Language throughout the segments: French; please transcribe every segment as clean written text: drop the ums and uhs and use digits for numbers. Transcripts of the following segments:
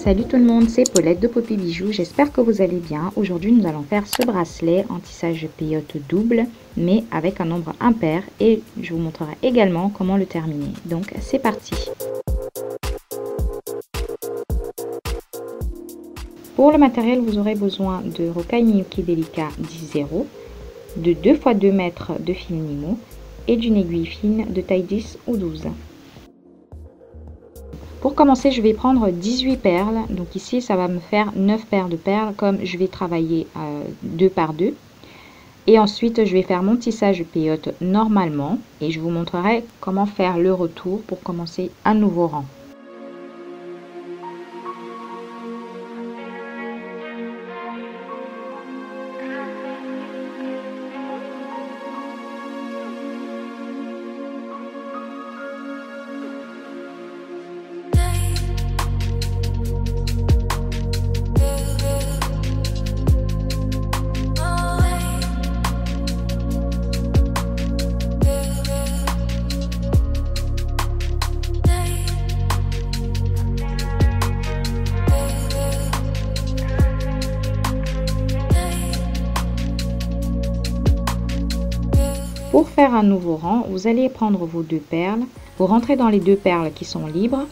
Salut tout le monde, c'est Paulette de Poppy Bijoux, j'espère que vous allez bien. Aujourd'hui nous allons faire ce bracelet en tissage peyote double mais avec un nombre impair et je vous montrerai également comment le terminer. Donc c'est parti. Pour le matériel vous aurez besoin de Rocaille Miyuki Delica 10-0, de 2 x 2 mètres de fil Nimo et d'une aiguille fine de taille 10 ou 12. Pour commencer, je vais prendre 18 perles. Donc ici, ça va me faire 9 paires de perles comme je vais travailler 2 par 2. Et ensuite, je vais faire mon tissage peyote normalement et je vous montrerai comment faire le retour pour commencer un nouveau rang. Pour faire un nouveau rang, vous allez prendre vos 2 perles, vous rentrez dans les 2 perles qui sont libres.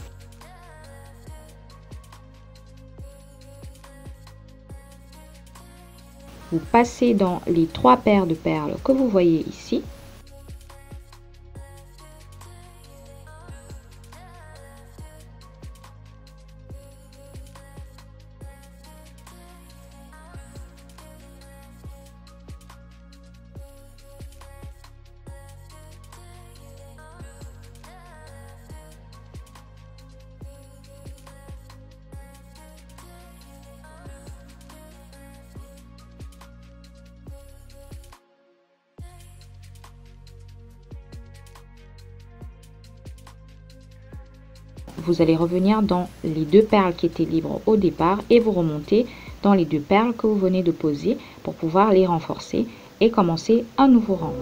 Vous passez dans les 3 paires de perles que vous voyez ici. Vous allez revenir dans les 2 perles qui étaient libres au départ et vous remontez dans les 2 perles que vous venez de poser pour pouvoir les renforcer et commencer un nouveau rang.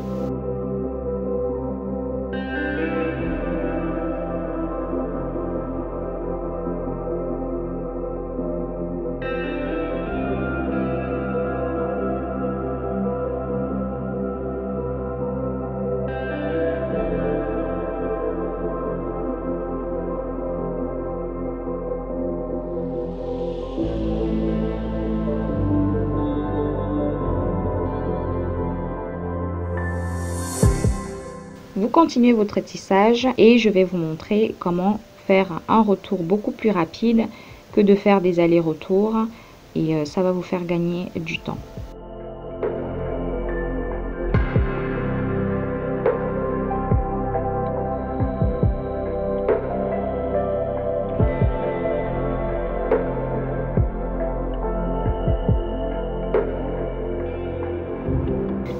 Vous continuez votre tissage et je vais vous montrer comment faire un retour beaucoup plus rapide que de faire des allers-retours et ça va vous faire gagner du temps.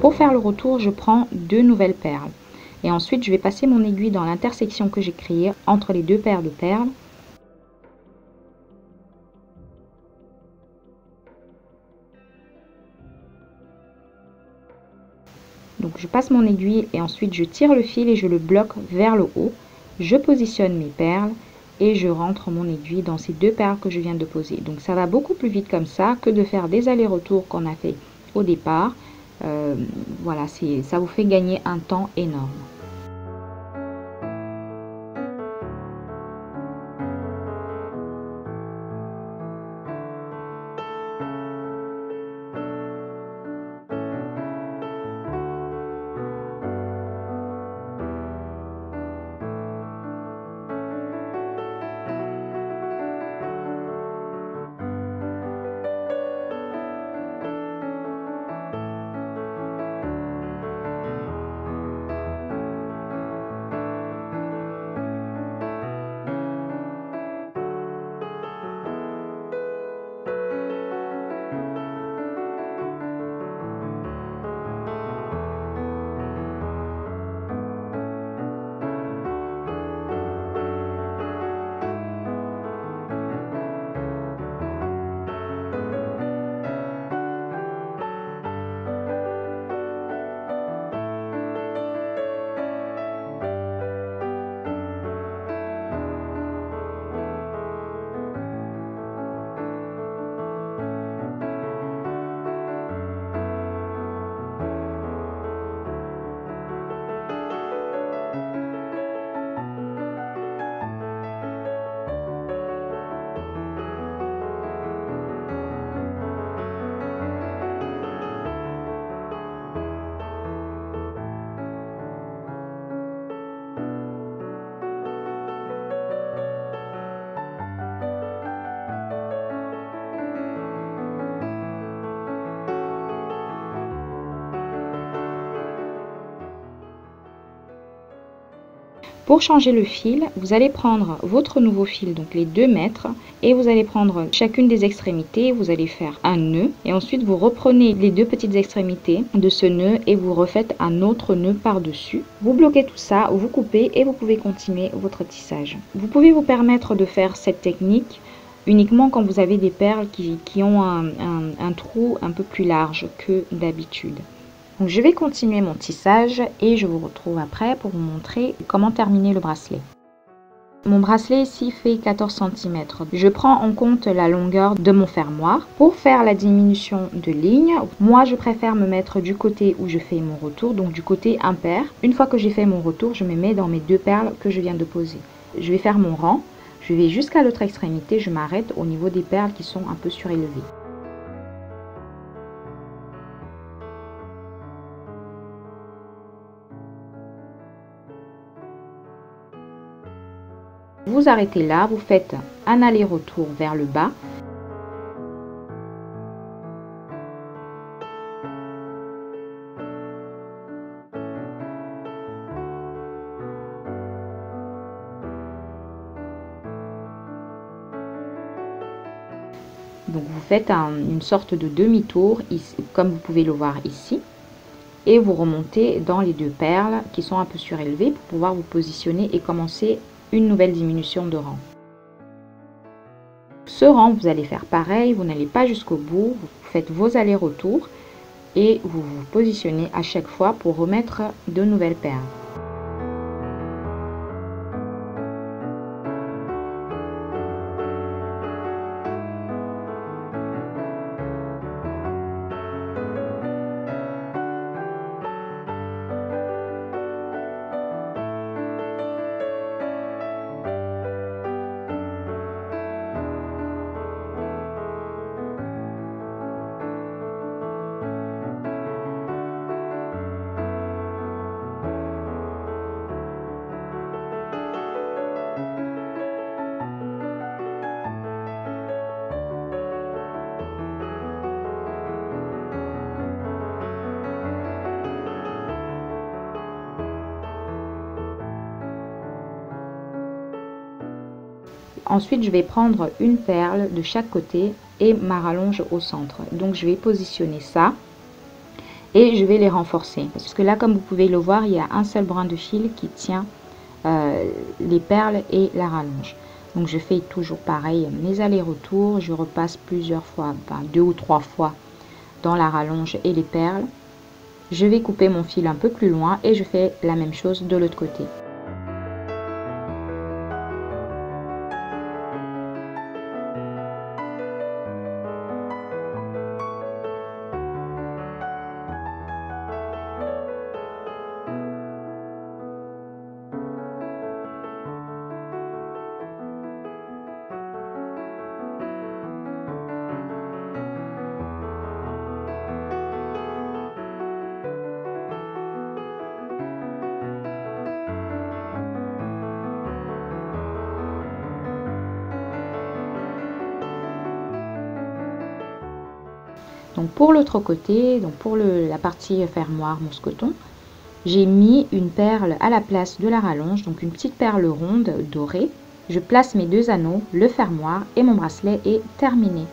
Pour faire le retour, je prends 2 nouvelles perles. Et ensuite, je vais passer mon aiguille dans l'intersection que j'ai créée entre les 2 paires de perles. Donc, je passe mon aiguille et ensuite je tire le fil et je le bloque vers le haut. Je positionne mes perles et je rentre mon aiguille dans ces 2 perles que je viens de poser. Donc, ça va beaucoup plus vite comme ça que de faire des allers-retours qu'on a fait au départ. Voilà, ça vous fait gagner un temps énorme. Pour changer le fil, vous allez prendre votre nouveau fil, donc les 2 mètres, et vous allez prendre chacune des extrémités, vous allez faire un nœud, et ensuite vous reprenez les 2 petites extrémités de ce nœud et vous refaites un autre nœud par-dessus. Vous bloquez tout ça, vous coupez et vous pouvez continuer votre tissage. Vous pouvez vous permettre de faire cette technique uniquement quand vous avez des perles qui ont un trou un peu plus large que d'habitude. Donc je vais continuer mon tissage et je vous retrouve après pour vous montrer comment terminer le bracelet. Mon bracelet ici fait 14 cm. Je prends en compte la longueur de mon fermoir. Pour faire la diminution de ligne, moi je préfère me mettre du côté où je fais mon retour, donc du côté impair. Une fois que j'ai fait mon retour, je me mets dans mes 2 perles que je viens de poser. Je vais faire mon rang, je vais jusqu'à l'autre extrémité, je m'arrête au niveau des perles qui sont un peu surélevées. Vous arrêtez là, vous faites un aller-retour vers le bas. Donc vous faites une sorte de demi-tour, comme vous pouvez le voir ici. Et vous remontez dans les 2 perles qui sont un peu surélevées pour pouvoir vous positionner et commencer une nouvelle diminution de rang. Ce rang, vous allez faire pareil, vous n'allez pas jusqu'au bout, vous faites vos allers-retours et vous vous positionnez à chaque fois pour remettre de nouvelles perles. Ensuite, je vais prendre une perle de chaque côté et ma rallonge au centre. Donc, je vais positionner ça et je vais les renforcer. Parce que là, comme vous pouvez le voir, il y a un seul brin de fil qui tient les perles et la rallonge. Donc, je fais toujours pareil, mes allers-retours. Je repasse plusieurs fois, 2 ou 3 fois dans la rallonge et les perles. Je vais couper mon fil un peu plus loin et je fais la même chose de l'autre côté. Donc pour l'autre côté, donc pour la partie fermoir mousqueton, j'ai mis une perle à la place de la rallonge, donc une petite perle ronde dorée. Je place mes 2 anneaux, le fermoir et mon bracelet est terminé.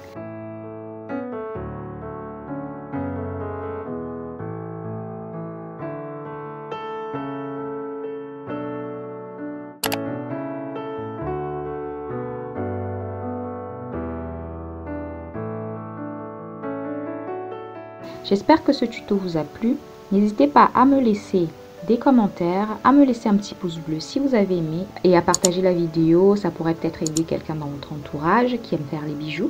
J'espère que ce tuto vous a plu. N'hésitez pas à me laisser des commentaires, à me laisser un petit pouce bleu si vous avez aimé et à partager la vidéo. Ça pourrait peut-être aider quelqu'un dans votre entourage qui aime faire les bijoux.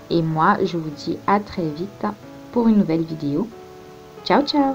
Et moi, je vous dis à très vite pour une nouvelle vidéo. Ciao, ciao!